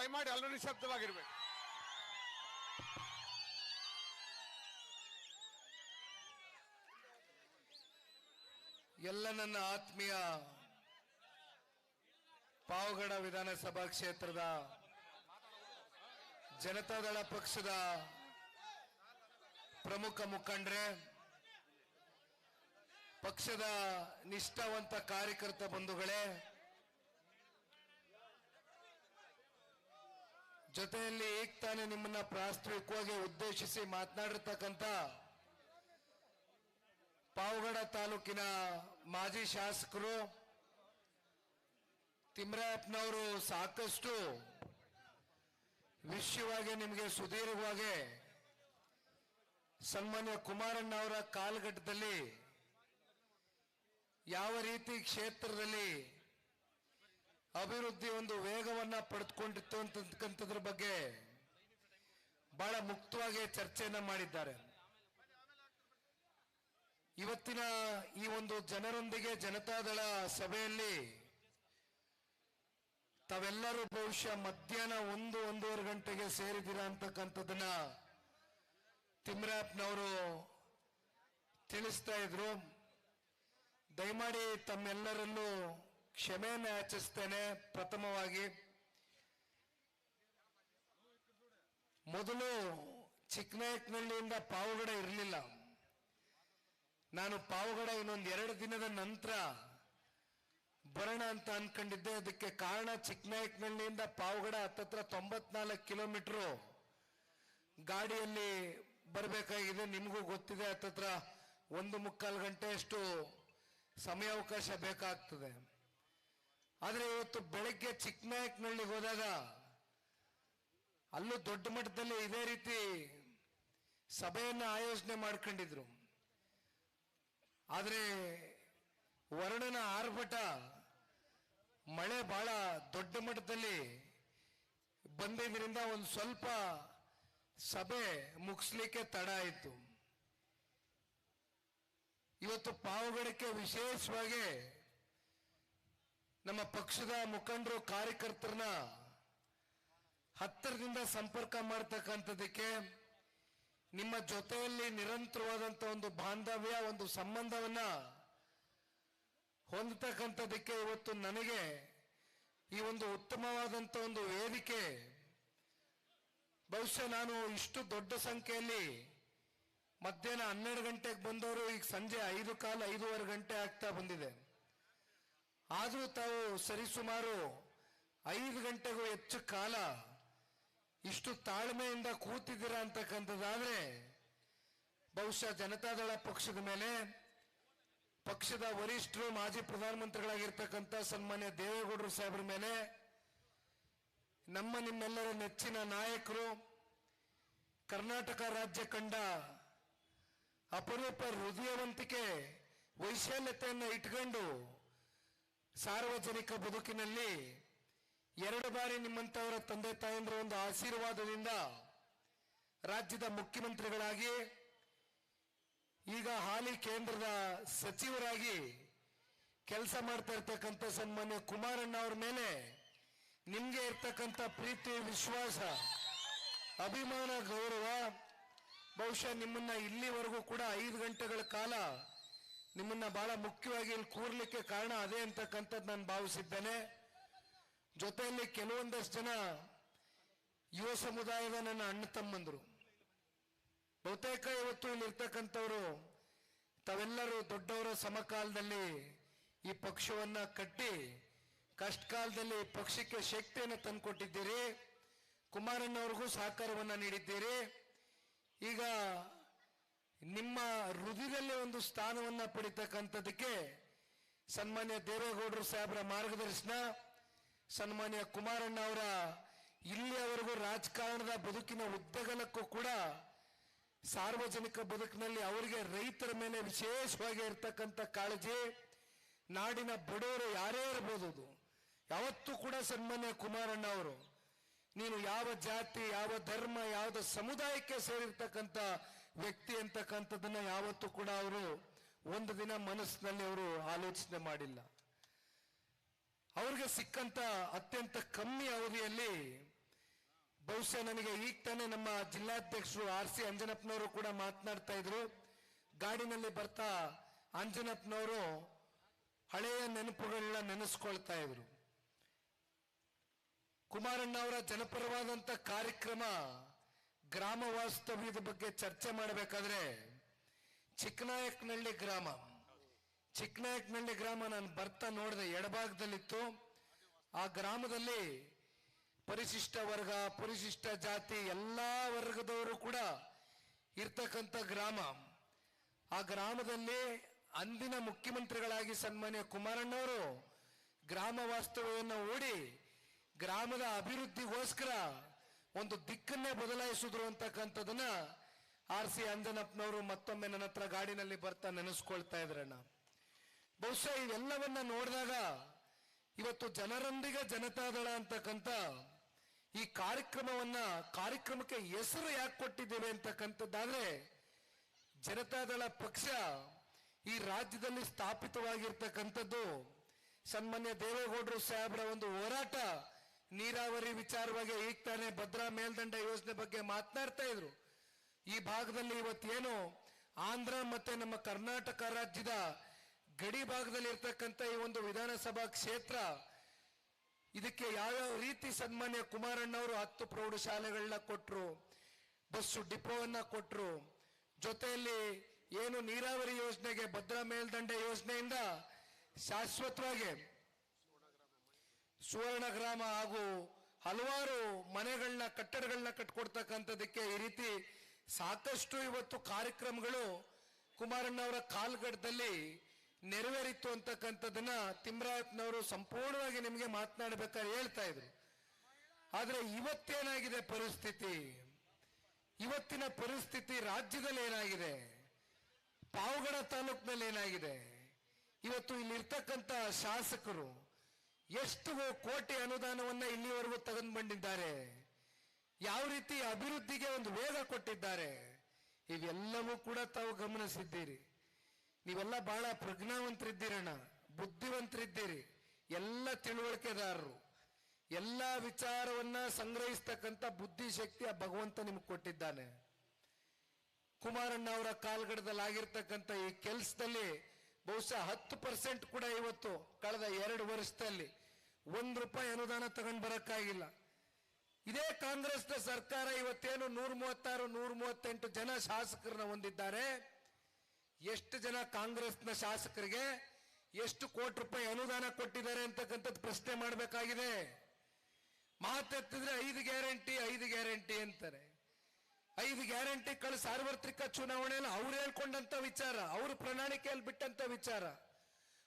ದಯಮಾಡಿ ಎಲ್ಲರೂ ನಿಶಬ್ದವಾಗಿರ್ಬೇಕು. ಎಲ್ಲ ನನ್ನ ಆತ್ಮೀಯ ಪಾವಗಡ ವಿಧಾನಸಭಾ ಕ್ಷೇತ್ರದ ಜನತಾದಳ ಪಕ್ಷದ ಪ್ರಮುಖ ಮುಖಂಡರೇ, ಪಕ್ಷದ ನಿಷ್ಠಾವಂತ ಕಾರ್ಯಕರ್ತ ಬಂಧುಗಳೇ, ಜೊತೆಯಲ್ಲಿ ಈಗ ತಾನೇ ನಿಮ್ಮನ್ನ ಪ್ರಾಸ್ತಾವಿಕವಾಗಿ ಉದ್ದೇಶಿಸಿ ಮಾತನಾಡಿರ್ತಕ್ಕಂಥ ಪಾವಗಡ ತಾಲೂಕಿನ ಮಾಜಿ ಶಾಸಕರು ತಿಮ್ಮರಾಯಪ್ಪನವರು ಸಾಕಷ್ಟು ವಿಷಯವಾಗಿ ನಿಮಗೆ ಸುದೀರ್ಘವಾಗಿ ಸನ್ಮಾನ್ಯ ಕುಮಾರಣ್ಣ ಅವರ ಕಾಲಘಟ್ಟದಲ್ಲಿ ಯಾವ ರೀತಿ ಕ್ಷೇತ್ರದಲ್ಲಿ ಅಭಿವೃದ್ಧಿ ಒಂದು ವೇಗವನ್ನ ಪಡೆದುಕೊಂಡಿತ್ತು ಅಂತಕ್ಕಂಥದ್ರ ಬಗ್ಗೆ ಬಹಳ ಮುಕ್ತವಾಗಿ ಚರ್ಚೆಯನ್ನ ಮಾಡಿದ್ದಾರೆ. ಇವತ್ತಿನ ಈ ಒಂದು ಜನರೊಂದಿಗೆ ಜನತಾದಳ ಸಭೆಯಲ್ಲಿ ತಾವೆಲ್ಲರೂ ಬಹುಶಃ ಮಧ್ಯಾಹ್ನ 1-1:30 ಗಂಟೆಗೆ ಸೇರಿದ್ದೀರಾ ಅಂತಕ್ಕಂಥದ್ದನ್ನ ತಿಮ್ಮರಾಯಪ್ಪನವರು ತಿಳಿಸ್ತಾ ಇದ್ರು. ದಯಮಾಡಿ ತಮ್ಮೆಲ್ಲರಲ್ಲೂ ಕ್ಷಮೆಯನ್ನು ಯಾಚಿಸ್ತೇನೆ. ಪ್ರಥಮವಾಗಿ ಮೊದಲು ಚಿಕ್ಕನಾಯಕನಹಳ್ಳಿಯಿಂದ ಪಾವಗಡ ಇರಲಿಲ್ಲ. ನಾನು ಪಾವಗಡ ಇನ್ನೊಂದು 2 ದಿನದ ನಂತರ ಬರೋಣ ಅಂತ ಅನ್ಕೊಂಡಿದ್ದೆ. ಅದಕ್ಕೆ ಕಾರಣ ಚಿಕ್ಕನಾಯಕನಹಳ್ಳಿಯಿಂದ ಪಾವಗಡ ಹತ್ತತ್ರ 94 ಕಿಲೋಮೀಟರ್ ಗಾಡಿಯಲ್ಲಿ ಬರಬೇಕಾಗಿದೆ. ನಿಮಗೂ ಗೊತ್ತಿದೆ, ಹತ್ತತ್ರ 1.25 ಗಂಟೆಯಷ್ಟು ಸಮಯಾವಕಾಶ ಬೇಕಾಗ್ತದೆ. ಆದರೆ ಇವತ್ತು ಬೆಳಗ್ಗೆ ಚಿಕ್ಕನಾಯಕನಹಳ್ಳಿಗೆ ಹೋದಾಗ ಅಲ್ಲೂ ದೊಡ್ಡ ಮಟ್ಟದಲ್ಲಿ ಇದೇ ರೀತಿ ಸಭೆಯನ್ನು ಆಯೋಜನೆ ಮಾಡ್ಕೊಂಡಿದ್ರು. ಆದರೆ ವರ್ಣನ ಆರ್ಭಟ, ಮಳೆ ಬಹಳ ದೊಡ್ಡ ಮಟ್ಟದಲ್ಲಿ ಬಂದಿದ್ದರಿಂದ ಒಂದು ಸ್ವಲ್ಪ ಸಭೆ ಮುಗಿಸ್ಲಿಕ್ಕೆ ತಡ ಆಯಿತು. ಇವತ್ತು ಪಾವಗಡಕ್ಕೆ ವಿಶೇಷವಾಗಿ ನಮ್ಮ ಪಕ್ಷದ ಮುಖಂಡರು ಕಾರ್ಯಕರ್ತರನ್ನ ಹತ್ತಿರದಿಂದ ಸಂಪರ್ಕ ಮಾಡ್ತಕ್ಕಂಥದ್ದಕ್ಕೆ, ನಿಮ್ಮ ಜೊತೆಯಲ್ಲಿ ನಿರಂತರವಾದಂಥ ಒಂದು ಬಾಂಧವ್ಯ, ಒಂದು ಸಂಬಂಧವನ್ನ ಹೊಂದತಕ್ಕಂಥದ್ದಕ್ಕೆ ಇವತ್ತು ನನಗೆ ಈ ಒಂದು ಉತ್ತಮವಾದಂಥ ಒಂದು ವೇದಿಕೆ. ಬಹುಶಃ ನಾನು ಇಷ್ಟು ದೊಡ್ಡ ಸಂಖ್ಯೆಯಲ್ಲಿ ಮಧ್ಯಾಹ್ನ 12 ಗಂಟೆಗೆ ಬಂದವರು ಈಗ ಸಂಜೆ 5:15 ಗಂಟೆ ಆಗ್ತಾ ಬಂದಿದೆ. ಆದರೂ ತಾವು ಸರಿಸುಮಾರು 5 ಗಂಟೆಗೂ ಹೆಚ್ಚು ಕಾಲ ಇಷ್ಟು ತಾಳ್ಮೆಯಿಂದ ಕೂತಿದ್ದೀರಾ ಅಂತಕ್ಕಂಥದ್ದಾದ್ರೆ ಬಹುಶಃ ಜನತಾದಳ ಪಕ್ಷದ ಮೇಲೆ, ಪಕ್ಷದ ವರಿಷ್ಠರು ಮಾಜಿ ಪ್ರಧಾನಮಂತ್ರಿಗಳಾಗಿರ್ತಕ್ಕಂಥ ಸನ್ಮಾನ್ಯ ದೇವೇಗೌಡರು ಸಾಹೇಬ್ರ ಮೇಲೆ, ನಮ್ಮ ನಿಮ್ಮೆಲ್ಲರ ನೆಚ್ಚಿನ ನಾಯಕರು, ಕರ್ನಾಟಕ ರಾಜ್ಯ ಕಂಡ ಅಪರೂಪ ಹೃದಯವಂತಿಕೆ ವೈಶಾಲ್ಯತೆಯನ್ನು ಇಟ್ಕೊಂಡು ಸಾರ್ವಜನಿಕ ಬದುಕಿನಲ್ಲಿ 2 ಬಾರಿ ನಿಮ್ಮಂತವರ ತಂದೆ ತಾಯಂದ್ರ ಒಂದು ಆಶೀರ್ವಾದದಿಂದ ರಾಜ್ಯದ ಮುಖ್ಯಮಂತ್ರಿಗಳಾಗಿ, ಈಗ ಹಾಲಿ ಕೇಂದ್ರದ ಸಚಿವರಾಗಿ ಕೆಲಸ ಮಾಡ್ತಾ ಇರ್ತಕ್ಕಂಥ ಸನ್ಮಾನ್ಯ ಕುಮಾರಣ್ಣ ಅವ್ರ ಮೇಲೆ ನಿಮ್ಗೆ ಇರ್ತಕ್ಕಂಥ ಪ್ರೀತಿ, ವಿಶ್ವಾಸ, ಅಭಿಮಾನ, ಗೌರವ, ಬಹುಶಃ ನಿಮ್ಮನ್ನ ಇಲ್ಲಿವರೆಗೂ ಕೂಡ 5 ಗಂಟೆಗಳ ಕಾಲ ನಿಮ್ಮನ್ನ ಬಹಳ ಮುಖ್ಯವಾಗಿ ಇಲ್ಲಿ ಕೂರ್ಲಿಕ್ಕೆ ಕಾರಣ ಅದೇ ಅಂತಕ್ಕಂಥದ್ದು ನಾನು ಭಾವಿಸಿದ್ದೇನೆ. ಜೊತೆಯಲ್ಲಿ ಕೆಲವೊಂದಷ್ಟು ಜನ ಯುವ ಸಮುದಾಯದ ನನ್ನ ಅಣ್ಣ ತಮ್ಮಂದರು, ಬಹುತೇಕ ಇವತ್ತು ಇಲ್ಲಿರ್ತಕ್ಕಂಥವ್ರು ತಾವೆಲ್ಲರೂ ದೊಡ್ಡವರ ಸಮಕಾಲದಲ್ಲಿ ಈ ಪಕ್ಷವನ್ನ ಕಟ್ಟಿ ಕಷ್ಟ ಕಾಲದಲ್ಲಿ ಪಕ್ಷಕ್ಕೆ ಶಕ್ತಿಯನ್ನು ತಂದುಕೊಟ್ಟಿದ್ದೀರಿ. ಕುಮಾರಣ್ಣವ್ರಿಗೂ ಸಹಕಾರವನ್ನ ನೀಡಿದ್ದೀರಿ. ಈಗ ನಿಮ್ಮ ಹೃದಯದಲ್ಲಿ ಒಂದು ಸ್ಥಾನವನ್ನ ಪಡಿತಕ್ಕಂಥದಕ್ಕೆ ಸನ್ಮಾನ್ಯ ದೇವೇಗೌಡರು ಸಾಹೇಬರ ಮಾರ್ಗದರ್ಶನ, ಸನ್ಮಾನ್ಯ ಕುಮಾರಣ್ಣ ಅವರ ಇಲ್ಲಿಯವರೆಗೂ ರಾಜಕಾರಣದ ಬದುಕಿನ ಉದ್ದಗಲಕ್ಕೂ ಕೂಡ ಸಾರ್ವಜನಿಕ ಬದುಕಿನಲ್ಲಿ ಅವರಿಗೆ ರೈತರ ಮೇಲೆ ವಿಶೇಷವಾಗಿ ಇರ್ತಕ್ಕಂಥ ಕಾಳಜಿ, ನಾಡಿನ ಬಡವರು ಯಾರೇ ಇರಬಹುದು, ಯಾವತ್ತೂ ಕೂಡ ಸನ್ಮಾನ್ಯ ಕುಮಾರಣ್ಣ ಅವರು ನೀನು ಯಾವ ಜಾತಿ, ಯಾವ ಧರ್ಮ, ಯಾವ ಸಮುದಾಯಕ್ಕೆ ಸೇರಿರ್ತಕ್ಕಂಥ ವ್ಯಕ್ತಿ ಅಂತಕ್ಕಂಥದ್ದನ್ನ ಯಾವತ್ತೂ ಕೂಡ ಅವರು ಒಂದು ದಿನ ಮನಸ್ಸಿನಲ್ಲಿ ಅವರು ಆಲೋಚನೆ ಮಾಡಿಲ್ಲ. ಅವ್ರಿಗೆ ಸಿಕ್ಕಂತ ಅತ್ಯಂತ ಕಮ್ಮಿ ಅವಧಿಯಲ್ಲಿ ಬಹುಶಃ ನನಗೆ ಈಗ ತಾನೇ ನಮ್ಮ ಜಿಲ್ಲಾಧ್ಯಕ್ಷರು RC ಅಂಜನಪ್ಪನವರು ಕೂಡ ಮಾತನಾಡ್ತಾ ಇದ್ರು. ಗಾಡಿನಲ್ಲಿ ಬರ್ತಾ ಅಂಜನಪ್ಪನವರು ಹಳೆಯ ನೆನಪುಗಳನ್ನ ನೆನೆಸ್ಕೊಳ್ತಾ ಇದ್ರು. ಕುಮಾರಣ್ಣ ಅವರ ಜನಪರವಾದಂತ ಕಾರ್ಯಕ್ರಮ ಗ್ರಾಮ ವಾಸ್ತವ್ಯದ ಬಗ್ಗೆ ಚರ್ಚೆ ಮಾಡಬೇಕಾದ್ರೆ ಚಿಕ್ಕನಾಯಕನಹಳ್ಳಿ ಗ್ರಾಮ ನಾನು ಬರ್ತಾ ನೋಡಿದೆ, ಎಡಭಾಗದಲ್ಲಿತ್ತು. ಆ ಗ್ರಾಮದಲ್ಲಿ ಪರಿಶಿಷ್ಟ ವರ್ಗ, ಪರಿಶಿಷ್ಟ ಜಾತಿ ಎಲ್ಲಾ ವರ್ಗದವರು ಕೂಡ ಇರ್ತಕ್ಕಂಥ ಗ್ರಾಮ. ಆ ಗ್ರಾಮದಲ್ಲಿ ಅಂದಿನ ಮುಖ್ಯಮಂತ್ರಿಗಳಾಗಿ ಸನ್ಮಾನ್ಯ ಕುಮಾರಣ್ಣವರು ಗ್ರಾಮ ವಾಸ್ತವ್ಯವನ್ನು ಹೂಡಿ ಗ್ರಾಮದ ಅಭಿವೃದ್ಧಿಗೋಸ್ಕರ ಒಂದು ದಿಕ್ಕನ್ನೇ ಬದಲಾಯಿಸಿದ್ರು ಅಂತಕ್ಕಂಥದನ್ನ RC ಅಂಜನಪ್ಪನವರು ಮತ್ತೊಮ್ಮೆ ನನ್ನ ಹತ್ರ ಗಾಡಿನಲ್ಲಿ ಬರ್ತಾ ನೆನೆಸ್ಕೊಳ್ತಾ ಇದ್ರಣ್ಣ. ಬಹುಶಃ ಇವೆಲ್ಲವನ್ನ ನೋಡಿದಾಗ ಇವತ್ತು ಜನರೊಂದಿಗೆ ಜನತಾದಳ ಅಂತಕ್ಕಂಥ ಈ ಕಾರ್ಯಕ್ರಮಕ್ಕೆ ಹೆಸರು ಯಾಕೆ ಕೊಟ್ಟಿದ್ದೇವೆ ಅಂತಕ್ಕಂಥದ್ದಾದ್ರೆ, ಜನತಾದಳ ಪಕ್ಷ ಈ ರಾಜ್ಯದಲ್ಲಿ ಸ್ಥಾಪಿತವಾಗಿರ್ತಕ್ಕಂಥದ್ದು ಸನ್ಮಾನ್ಯ ದೇವೇಗೌಡರು ಸಾಹೇಬರ ಒಂದು ಹೋರಾಟ. ನೀರಾವರಿ ವಿಚಾರವಾಗಿ ಈಗ ತಾನೇ ಭದ್ರಾ ಮೇಲ್ದಂಡ ಯೋಜನೆ ಬಗ್ಗೆ ಮಾತನಾಡ್ತಾ ಇದ್ರು. ಈ ಭಾಗದಲ್ಲಿ ಇವತ್ತೇನು ಆಂಧ್ರ ಮತ್ತೆ ನಮ್ಮ ಕರ್ನಾಟಕ ರಾಜ್ಯದ ಗಡಿ ಭಾಗದಲ್ಲಿ ಇರ್ತಕ್ಕಂಥ ಈ ಒಂದು ವಿಧಾನಸಭಾ ಕ್ಷೇತ್ರ, ಇದಕ್ಕೆ ಯಾವ್ಯಾವ ರೀತಿ ಸನ್ಮಾನ್ಯ ಕುಮಾರಣ್ಣವರು 10 ಪ್ರೌಢಶಾಲೆಗಳನ್ನ ಕೊಟ್ರು, ಬಸ್ಸು ಡಿಪೋವನ್ನ ಕೊಟ್ರು, ಜೊತೆಯಲ್ಲಿ ಏನು ನೀರಾವರಿ ಯೋಜನೆಗೆ ಭದ್ರಾ ಮೇಲ್ದಂಡೆ ಯೋಜನೆಯಿಂದ ಶಾಶ್ವತವಾಗಿ ಸುವರ್ಣ ಗ್ರಾಮ ಹಾಗೂ ಹಲವಾರು ಮನೆಗಳನ್ನ ಕಟ್ಟಡಗಳನ್ನ ಕಟ್ಕೊಡ್ತಕ್ಕಂಥದಕ್ಕೆ ಈ ರೀತಿ ಸಾಕಷ್ಟು ಇವತ್ತು ಕಾರ್ಯಕ್ರಮಗಳು ಕುಮಾರಣ್ಣವರ ಕಾಲ್ಗಡದಲ್ಲಿ ನೆರವೇರಿತ್ತು ಅಂತಕ್ಕಂಥದನ್ನ ತಿಮ್ಮರಾಯಪ್ಪನವರು ಸಂಪೂರ್ಣವಾಗಿ ನಿಮಗೆ ಮಾತನಾಡಬೇಕಾದ್ರೆ ಹೇಳ್ತಾ ಇದ್ರು. ಆದ್ರೆ ಇವತ್ತೇನಾಗಿದೆ ಪರಿಸ್ಥಿತಿ, ಇವತ್ತಿನ ಪರಿಸ್ಥಿತಿ ರಾಜ್ಯದಲ್ಲಿ ಏನಾಗಿದೆ, ಪಾವಗಡ ತಾಲೂಕಿನಲ್ಲಿ ಏನಾಗಿದೆ, ಇವತ್ತು ಇಲ್ಲಿರ್ತಕ್ಕಂಥ ಶಾಸಕರು ಎಷ್ಟು ಕೋಟಿ ಅನುದಾನವನ್ನ ಇಲ್ಲಿವರೆಗೂ ತಗೊಂಡು ಬಂದಿದ್ದಾರೆ, ಯಾವ ರೀತಿ ಅಭಿವೃದ್ಧಿಗೆ ಒಂದು ವೇಗ ಕೊಟ್ಟಿದ್ದಾರೆ, ಇವೆಲ್ಲವೂ ಕೂಡ ತಾವು ಗಮನಿಸಿದ್ದೀರಿ. ನೀವೆಲ್ಲ ಬಹಳ ಪ್ರಜ್ಞಾವಂತರಿದ್ದೀರಣ್ಣ, ಬುದ್ಧಿವಂತರಿದ್ದೀರಿ, ಎಲ್ಲ ತಿಳುವಳಿಕೆದಾರರು, ಎಲ್ಲ ವಿಚಾರವನ್ನ ಸಂಗ್ರಹಿಸ್ತಕ್ಕಂಥ ಬುದ್ಧಿಶಕ್ತಿ ಆ ಭಗವಂತ ನಿಮ್ಗೆ ಕೊಟ್ಟಿದ್ದಾನೆ. ಕುಮಾರಣ್ಣ ಅವರ ಕಾಲ್ಗಡದಲ್ಲಿ ಆಗಿರ್ತಕ್ಕಂಥ ಈ ಕೆಲಸದಲ್ಲಿ ಬಹುಶಃ 10% ಕೂಡ ಇವತ್ತು ಕಳೆದ 2 ವರ್ಷದಲ್ಲಿ ₹1 ಅನುದಾನ ತಗೊಂಡು ಬರಕ್ಕಾಗಿಲ್ಲ. ಇದೇ ಕಾಂಗ್ರೆಸ್ನ ಸರ್ಕಾರ ಇವತ್ತೇನು 136, 138 ಜನ ಶಾಸಕರನ್ನ ಹೊಂದಿದ್ದಾರೆ. ಎಷ್ಟು ಜನ ಕಾಂಗ್ರೆಸ್ನ ಶಾಸಕರಿಗೆ ಎಷ್ಟು ಕೋಟಿ ರೂಪಾಯಿ ಅನುದಾನ ಕೊಟ್ಟಿದ್ದಾರೆ ಅಂತಕ್ಕಂಥದ್ದು ಪ್ರಶ್ನೆ ಮಾಡಬೇಕಾಗಿದೆ. ಮಾತೆತ್ತಿದ್ರೆ 5 ಗ್ಯಾರಂಟಿ ಅಂತಾರೆ. 5 ಗ್ಯಾರಂಟಿಗಳು ಸಾರ್ವತ್ರಿಕ ಚುನಾವಣೆಯಲ್ಲಿ ಅವ್ರು ಹೇಳ್ಕೊಂಡಂತ ವಿಚಾರ, ಅವ್ರ ಪ್ರಣಾಳಿಕೆಯಲ್ಲಿ ಬಿಟ್ಟಂತ ವಿಚಾರ.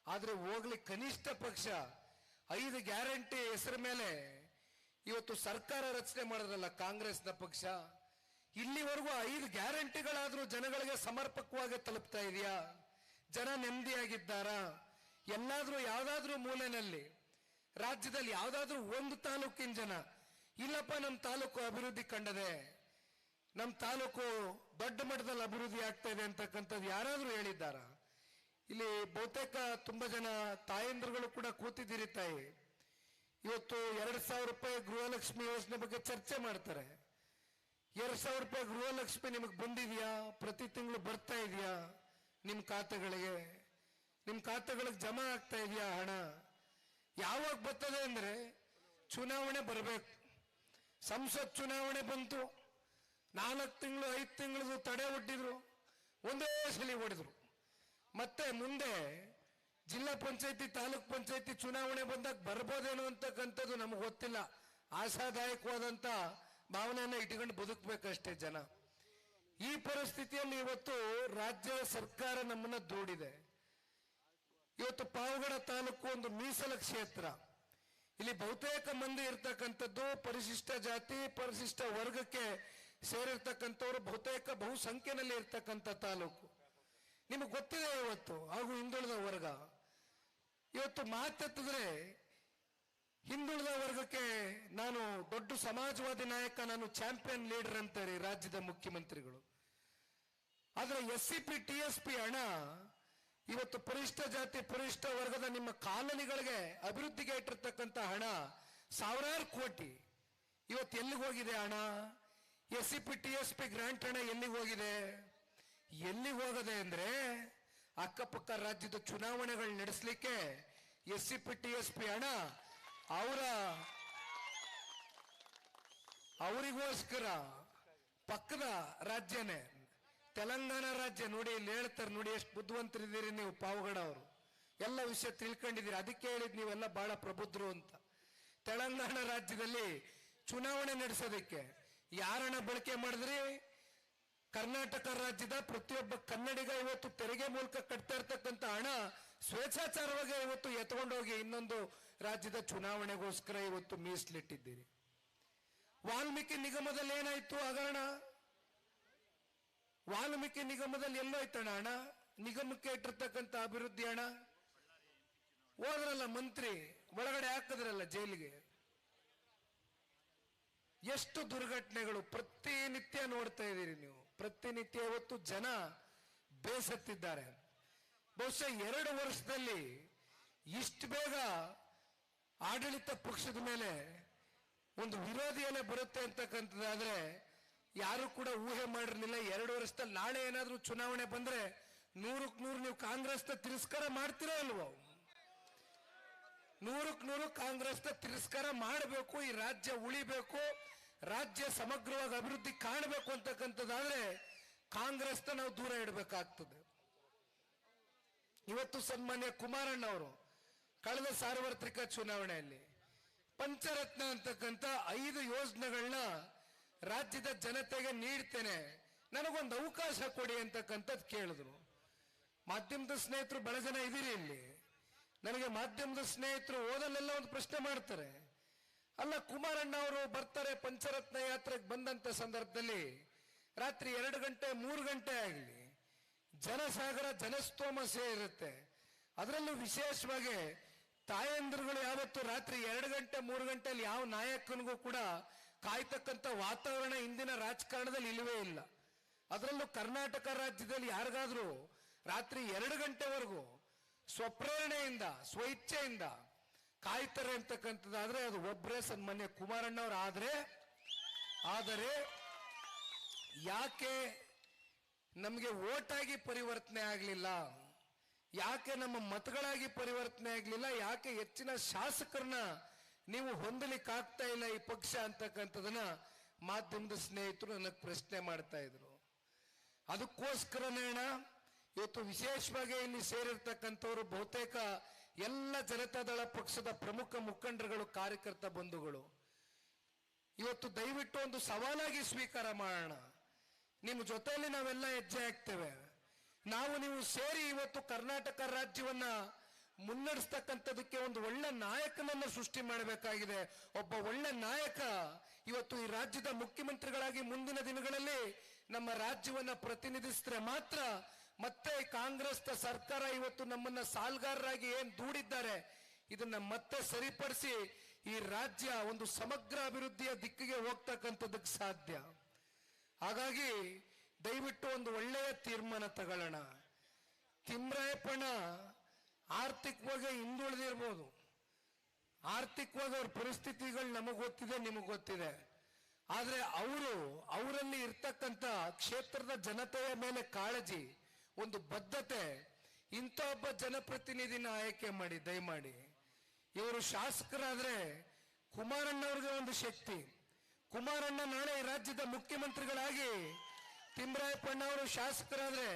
ಆದ್ರೆ ಹೋಗ್ಲಿ ಕನಿಷ್ಠ ಪಕ್ಷ 5 ಗ್ಯಾರಂಟಿ ಹೆಸರ ಮೇಲೆ ಇವತ್ತು ಸರ್ಕಾರ ರಚನೆ ಮಾಡಿದ್ರಲ್ಲ ಕಾಂಗ್ರೆಸ್ನ ಪಕ್ಷ, ಇಲ್ಲಿವರೆಗೂ 5 ಗ್ಯಾರಂಟಿಗಳಾದ್ರೂ ಜನಗಳಿಗೆ ಸಮರ್ಪಕವಾಗಿ ತಲುಪ್ತಾ ಇದೆಯಾ? ಜನ ನೆಮ್ಮದಿಯಾಗಿದ್ದಾರಾ? ಎಲ್ಲಾದ್ರೂ ಯಾವ್ದಾದ್ರೂ ಮೂಲೆಯಲ್ಲಿ ರಾಜ್ಯದಲ್ಲಿ ಯಾವ್ದಾದ್ರೂ ಒಂದು ತಾಲೂಕಿನ ಜನ ಇಲ್ಲಪ್ಪ ನಮ್ಮ ತಾಲೂಕು ಅಭಿವೃದ್ಧಿ ಕಂಡದೆ, ನಮ್ಮ ತಾಲೂಕು ದೊಡ್ಡ ಮಟ್ಟದಲ್ಲಿ ಅಭಿವೃದ್ಧಿ ಆಗ್ತಾ ಇದೆ ಅಂತಕ್ಕಂಥದ್ದು ಯಾರಾದ್ರೂ ಹೇಳಿದ್ದಾರ? ಇಲ್ಲಿ ಬಹುತೇಕ ತುಂಬಾ ಜನ ತಾಯಂದ್ರುಗಳು ಕೂಡ ಕೂತಿದ್ದೀರಿ ತಾಯಿ. ಇವತ್ತು 2,000 ರೂಪಾಯಿ ಗೃಹಲಕ್ಷ್ಮಿ ಯೋಜನೆ ಬಗ್ಗೆ ಚರ್ಚೆ ಮಾಡ್ತಾರೆ. 2,000 ರೂಪಾಯಿ ಗೃಹಲಕ್ಷ್ಮಿ ನಿಮಗೆ ಬಂದಿದೆಯಾ? ಪ್ರತಿ ತಿಂಗಳು ಬರ್ತಾ ಇದೆಯಾ ನಿಮ್ಮ ಖಾತೆಗಳಿಗೆ? ನಿಮ್ಮ ಖಾತೆಗಳಿಗೆ ಜಮಾ ಆಗ್ತಾ ಇದೆಯಾ ಹಣ? ಯಾವಾಗ ಬರ್ತದೆ ಅಂದ್ರೆ ಚುನಾವಣೆ ಬರಬೇಕು. ಸಂಸತ್ ಚುನಾವಣೆ ಬಂತು, 4 ತಿಂಗಳು 5 ತಿಂಗಳದು ತಡೆ ಒಡ್ಡಿದ್ರು, ಒಂದೇ ಸಲ ಹೊಡೆದ್ರು. ಮತ್ತೆ ಮುಂದೆ ಜಿಲ್ಲಾ ಪಂಚಾಯತಿ ತಾಲೂಕ್ ಪಂಚಾಯತಿ ಚುನಾವಣೆ ಬಂದಾಗ ಬರ್ಬೋದೇನೋ ಅಂತಕ್ಕಂಥದ್ದು ನಮಗೆ ಗೊತ್ತಿಲ್ಲ. ಆಶಾದಾಯಕವಾದಂತ ಭಾವನೆಯನ್ನ ಇಟ್ಕೊಂಡು ಬದುಕಬೇಕಷ್ಟೇ ಜನ. ಈ ಪರಿಸ್ಥಿತಿಯಲ್ಲಿ ಇವತ್ತು ರಾಜ್ಯ ಸರ್ಕಾರ ನಮ್ಮನ್ನ ದೂಡಿದೆ. ಇವತ್ತು ಪಾವಗಡ ತಾಲೂಕು ಒಂದು ಮೀಸಲ ಕ್ಷೇತ್ರ. ಇಲ್ಲಿ ಬಹುತೇಕ ಮಂದಿ ಇರ್ತಕ್ಕಂಥದ್ದು ಪರಿಶಿಷ್ಟ ಜಾತಿ ಪರಿಶಿಷ್ಟ ವರ್ಗಕ್ಕೆ ಸೇರಿರ್ತಕ್ಕಂಥವ್ರು ಬಹುತೇಕ ಬಹುಸಂಖ್ಯೆಯಲ್ಲಿ ಇರ್ತಕ್ಕಂಥ ತಾಲೂಕು. ನಿಮಗೆ ಗೊತ್ತಿದೆ ಇವತ್ತು ಹಾಗೂ ಹಿಂದುಳಿದ ವರ್ಗ. ಇವತ್ತು ಮಾತೆತ್ತಿದ್ರೆ ಹಿಂದುಳಿದ ವರ್ಗಕ್ಕೆ ನಾನು ದೊಡ್ಡ ಸಮಾಜವಾದಿ ನಾಯಕ, ನಾನು ಚಾಂಪಿಯನ್ ಲೀಡರ್ ಅಂತಾರೆ ರಾಜ್ಯದ ಮುಖ್ಯಮಂತ್ರಿಗಳು. ಆದ್ರೆ SCP TSP ಹಣ ಇವತ್ತು ಪರಿಶಿಷ್ಟ ಜಾತಿ ಪರಿಶಿಷ್ಟ ವರ್ಗದ ನಿಮ್ಮ ಕಾಲನಿಗಳಿಗೆ ಅಭಿವೃದ್ಧಿಗೆ ಇಟ್ಟಿರ್ತಕ್ಕಂಥ ಹಣ 1000 ಕೋಟಿ ಇವತ್ತು ಎಲ್ಲಿಗೆ ಹೋಗಿದೆ ಹಣ? SCP TSP ಗ್ರಾಂಟ್ ಹಣ ಎಲ್ಲಿಗೆ ಹೋಗಿದೆ? ಎಲ್ಲಿಗೆ ಹೋಗದೆ ಅಂದ್ರೆ ಅಕ್ಕಪಕ್ಕ ರಾಜ್ಯದ ಚುನಾವಣೆಗಳು ನಡೆಸಲಿಕ್ಕೆ SCP TSP ಹಣ ಅವರಿಗೋಸ್ಕರ ಪಕ್ಕದ ರಾಜ್ಯನೇ ತೆಲಂಗಾಣ ರಾಜ್ಯ ನೋಡಿ, ಇಲ್ಲಿ ಹೇಳ್ತಾರೆ ನೋಡಿ ಎಷ್ಟು ಬುದ್ಧಿವಂತರಿದ್ದೀರಿ ನೀವು ಪಾವಗಡ ಅವರು, ಎಲ್ಲ ವಿಷಯ ತಿಳ್ಕೊಂಡಿದ್ದೀರಿ. ಅದಕ್ಕೆ ಹೇಳಿದ್ ನೀವೆಲ್ಲ ಬಹಳ ಪ್ರಬುದ್ಧರು ಅಂತ. ತೆಲಂಗಾಣ ರಾಜ್ಯದಲ್ಲಿ ಚುನಾವಣೆ ನಡೆಸೋದಕ್ಕೆ ಯಾರನ್ನ ಬಳಕೆ ಮಾಡಿದ್ರಿ? ಕರ್ನಾಟಕ ರಾಜ್ಯದ ಪ್ರತಿಯೊಬ್ಬ ಕನ್ನಡಿಗ ಇವತ್ತು ತೆರಿಗೆ ಮೂಲಕ ಕಟ್ತಾ ಇರ್ತಕ್ಕಂಥ ಹಣ ಸ್ವೇಚ್ಛಾಚಾರವಾಗಿ ಇವತ್ತು ಎತ್ಕೊಂಡೋಗಿ ಇನ್ನೊಂದು ರಾಜ್ಯದ ಚುನಾವಣೆಗೋಸ್ಕರ ಇವತ್ತು ಮೀಸಲಿಟ್ಟಿದ್ದೀರಿ. ವಾಲ್ಮೀಕಿ ನಿಗಮದಲ್ಲಿ ಏನಾಯ್ತು ಹಗರಣ? ವಾಲ್ಮೀಕಿ ನಿಗಮದಲ್ಲಿ ಎಲ್ಲೋಯ್ತಣ ಹಣ? ನಿಗಮಕ್ಕೆ ಇಟ್ಟಿರ್ತಕ್ಕಂಥ ಅಭಿವೃದ್ಧಿ ಹಣ ಹೋದ್ರಲ್ಲ ಮಂತ್ರಿ, ಒಳಗಡೆ ಹಾಕಿದ್ರಲ್ಲ ಜೈಲಿಗೆ. ಎಷ್ಟು ದುರ್ಘಟನೆಗಳು ಪ್ರತಿನಿತ್ಯ ನೋಡ್ತಾ ಇದ್ದೀರಿ ನೀವು. ಪ್ರತಿನಿತ್ಯ ಇವತ್ತು ಜನ ಬೇಸತ್ತಿದ್ದಾರೆ. ಬಹುಶಃ 2 ವರ್ಷದಲ್ಲಿ ಇಷ್ಟು ಬೇಗ ಆಡಳಿತ ಪಕ್ಷದ ಮೇಲೆ ಒಂದು ವಿರೋಧಿ ಅಲೆ ಬರುತ್ತೆ ಅಂತಕ್ಕಂಥದ್ದಾದ್ರೆ ಯಾರು ಕೂಡ ಊಹೆ ಮಾಡಿರ್ಲಿಲ್ಲ. 2 ವರ್ಷದಲ್ಲಿ ನಾಳೆ ಏನಾದ್ರೂ ಚುನಾವಣೆ ಬಂದ್ರೆ 100ಕ್ಕೆ 100 ನೀವು ಕಾಂಗ್ರೆಸ್ನ ತಿರಸ್ಕಾರ ಮಾಡ್ತೀರಾ ಅಲ್ವೋ? 100ಕ್ಕೆ 100 ಕಾಂಗ್ರೆಸ್ನ ತಿರಸ್ಕಾರ ಮಾಡಬೇಕು. ಈ ರಾಜ್ಯ ಉಳಿಬೇಕು, ರಾಜ್ಯ ಸಮಗ್ರವಾಗಿ ಅಭಿವೃದ್ಧಿ ಕಾಣಬೇಕು ಅಂತಕ್ಕಂಥದ್ದಾದ್ರೆ ಕಾಂಗ್ರೆಸ್ನ ನಾವು ದೂರ ಇಡಬೇಕಾಗ್ತದೆ. ಇವತ್ತು ಸನ್ಮಾನ್ಯ ಕುಮಾರಣ್ಣ ಅವರು ಕಳೆದ ಸಾರ್ವತ್ರಿಕ ಚುನಾವಣೆಯಲ್ಲಿ ಪಂಚರತ್ನ ಅಂತಕ್ಕಂಥ 5 ಯೋಜನೆಗಳನ್ನ ರಾಜ್ಯದ ಜನತೆಗೆ ನೀಡ್ತೇನೆ, ನನಗೊಂದು ಅವಕಾಶ ಕೊಡಿ ಅಂತಕ್ಕಂಥದ್ದು ಕೇಳಿದ್ರು. ಮಾಧ್ಯಮದ ಸ್ನೇಹಿತರು ಬಹಳ ಜನ ಇದೀರಿ ಇಲ್ಲಿ. ನನಗೆ ಮಾಧ್ಯಮದ ಸ್ನೇಹಿತರು ಓದಲ್ಲೆಲ್ಲ ಒಂದು ಪ್ರಶ್ನೆ ಮಾಡ್ತಾರೆ, ಅಲ್ಲ ಕುಮಾರಣ್ಣ ಅವರು ಬರ್ತಾರೆ ಪಂಚರತ್ನ ಯಾತ್ರೆಗೆ ಬಂದಂತ ಸಂದರ್ಭದಲ್ಲಿ ರಾತ್ರಿ 2 ಗಂಟೆ 3 ಗಂಟೆ ಆಗಲಿ ಜನಸಾಗರ ಜನಸ್ತೋಮಸೆ ಇರುತ್ತೆ. ಅದರಲ್ಲೂ ವಿಶೇಷವಾಗಿ ತಾಯಂದಿರುಗಳು ಯಾವತ್ತು ರಾತ್ರಿ 2 ಗಂಟೆ 3 ಗಂಟೆಯಲ್ಲಿ ಯಾವ ನಾಯಕನಿಗೂ ಕೂಡ ಕಾಯ್ತಕ್ಕಂಥ ವಾತಾವರಣ ಇಂದಿನ ರಾಜಕಾರಣದಲ್ಲಿ ಇಲ್ಲವೇ ಇಲ್ಲ. ಅದರಲ್ಲೂ ಕರ್ನಾಟಕ ರಾಜ್ಯದಲ್ಲಿ ಯಾರಿಗಾದ್ರೂ ರಾತ್ರಿ 2 ಗಂಟೆವರೆಗೂ ಸ್ವಪ್ರೇರಣೆಯಿಂದ ಸ್ವಇಚ್ಛೆಯಿಂದ ಕಾಯ್ತಾರೆ ಅಂತಕ್ಕಂಥದ್ದಾದ್ರೆ ಅದು ಒಬ್ಬರೇ ಸನ್ಮಾನ್ಯ ಕುಮಾರಣ್ಣವ್ರು. ಆದರೆ ಯಾಕೆ ನಮಗೆ ಓಟಾಗಿ ಪರಿವರ್ತನೆ ಆಗಲಿಲ್ಲ? ಯಾಕೆ ನಮ್ಮ ಮತಗಳಾಗಿ ಪರಿವರ್ತನೆ ಆಗಲಿಲ್ಲ? ಯಾಕೆ ಹೆಚ್ಚಿನ ಶಾಸಕರನ್ನ ನೀವು ಹೊಂದಲಿಕ್ಕೆ ಆಗ್ತಾ ಇಲ್ಲ ಈ ಪಕ್ಷ ಅಂತಕ್ಕಂಥದನ್ನ ಮಾಧ್ಯಮದ ಸ್ನೇಹಿತರು ನನಗೆ ಪ್ರಶ್ನೆ ಮಾಡ್ತಾ ಇದ್ರು. ಅದಕ್ಕೋಸ್ಕರನೇ ಇವತ್ತು ವಿಶೇಷವಾಗಿ ಇಲ್ಲಿ ಸೇರಿರ್ತಕ್ಕಂಥವ್ರು ಬಹುತೇಕ ಎಲ್ಲ ಜನತಾದಳ ಪಕ್ಷದ ಪ್ರಮುಖ ಮುಖಂಡರುಗಳು, ಕಾರ್ಯಕರ್ತ ಬಂಧುಗಳು ಇವತ್ತು ದಯವಿಟ್ಟು ಒಂದು ಸವಾಲಾಗಿ ಸ್ವೀಕಾರ ಮಾಡೋಣ. ನಿಮ್ಮ ಜೊತೆಯಲ್ಲಿ ನಾವೆಲ್ಲ ಹೆಜ್ಜೆ ಹಾಕ್ತೇವೆ. ನಾವು ನೀವು ಸೇರಿ ಇವತ್ತು ಕರ್ನಾಟಕ ರಾಜ್ಯವನ್ನ ಮುನ್ನಡೆಸ್ತಕ್ಕಂಥದಕ್ಕೆ ಒಂದು ಒಳ್ಳೆ ನಾಯಕನನ್ನ ಸೃಷ್ಟಿ ಮಾಡಬೇಕಾಗಿದೆ. ಒಬ್ಬ ಒಳ್ಳೆ ನಾಯಕ ಇವತ್ತು ಈ ರಾಜ್ಯದ ಮುಖ್ಯಮಂತ್ರಿಗಳಾಗಿ ಮುಂದಿನ ದಿನಗಳಲ್ಲಿ ನಮ್ಮ ರಾಜ್ಯವನ್ನ ಪ್ರತಿನಿಧಿಸಿದ್ರೆ ಮಾತ್ರ ಮತ್ತೆ ಕಾಂಗ್ರೆಸ್ ಸರ್ಕಾರ ಇವತ್ತು ನಮ್ಮನ್ನ ಸಾಲ್ಗಾರರಾಗಿ ಏನ್ ದೂಡಿದ್ದಾರೆ ಇದನ್ನ ಮತ್ತೆ ಸರಿಪಡಿಸಿ ಈ ರಾಜ್ಯ ಒಂದು ಸಮಗ್ರ ಅಭಿವೃದ್ಧಿಯ ದಿಕ್ಕಿಗೆ ಹೋಗ್ತಕ್ಕಂಥದಕ್ಕೆ ಸಾಧ್ಯ. ಹಾಗಾಗಿ ದಯವಿಟ್ಟು ಒಂದು ಒಳ್ಳೆಯ ತೀರ್ಮಾನ ತಗೊಳ್ಳೋಣ. ತಿಮ್ರಾಯಪ್ಪಣ್ಣ ಆರ್ಥಿಕವಾಗಿ ಹಿಂದುಳಿದಿರ್ಬೋದು, ಆರ್ಥಿಕವಾಗಿ ಅವ್ರ ಪರಿಸ್ಥಿತಿಗಳು ನಮಗ್ ಗೊತ್ತಿದೆ, ನಿಮಗ್ ಗೊತ್ತಿದೆ. ಆದ್ರೆ ಅವರಲ್ಲಿ ಇರ್ತಕ್ಕಂಥ ಕ್ಷೇತ್ರದ ಜನತೆಯ ಮೇಲೆ ಕಾಳಜಿ, ಒಂದು ಬದ್ಧತೆ, ಇಂಥ ಒಬ್ಬ ಜನಪ್ರತಿನಿಧಿನ ಆಯ್ಕೆ ಮಾಡಿ ದಯಮಾಡಿ. ಇವರು ಶಾಸಕರಾದ್ರೆ ಕುಮಾರಣ್ಣವ್ರಿಗೆ ಒಂದು ಶಕ್ತಿ. ಕುಮಾರಣ್ಣ ನಾಳೆ ಈ ರಾಜ್ಯದ ಮುಖ್ಯಮಂತ್ರಿಗಳಾಗಿ ತಿಮ್ರಾಯಪ್ಪಣ್ಣ ಅವರು ಶಾಸಕರಾದ್ರೆ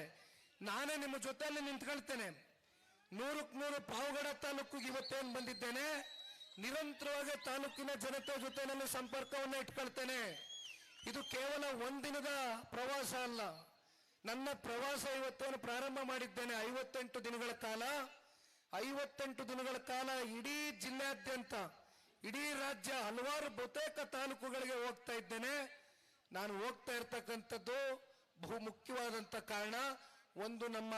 ನಾನೇ ನಿಮ್ಮ ಜೊತೆಯಲ್ಲಿ ನಿಂತ್ಕೊಳ್ತೇನೆ. 100ಕ್ಕೆ 100 ಪಾವಗಡ ತಾಲೂಕಿಗೆ ಇವತ್ತೇನು ಬಂದಿದ್ದೇನೆ, ನಿರಂತರವಾಗಿ ತಾಲೂಕಿನ ಜನತೆ ಜೊತೆ ನನ್ನ ಸಂಪರ್ಕವನ್ನು ಇಟ್ಕೊಳ್ತೇನೆ. ಇದು ಕೇವಲ ಒಂದಿನದ ಪ್ರವಾಸ ಅಲ್ಲ. ನನ್ನ ಪ್ರವಾಸ ಇವತ್ತೇನು ಪ್ರಾರಂಭ ಮಾಡಿದ್ದೇನೆ 58 ದಿನಗಳ ಕಾಲ. 58 ದಿನಗಳ ಕಾಲ ಇಡೀ ಜಿಲ್ಲೆಯಾದ್ಯಂತ, ಇಡೀ ರಾಜ್ಯ ಹಲವಾರು ಬಹುತೇಕ ತಾಲೂಕುಗಳಿಗೆ ಹೋಗ್ತಾ ಇದ್ದೇನೆ. ನಾನು ಹೋಗ್ತಾ ಇರ್ತಕ್ಕಂಥದ್ದು ಬಹು ಮುಖ್ಯವಾದಂತ ಕಾರಣ. ಒಂದು, ನಮ್ಮ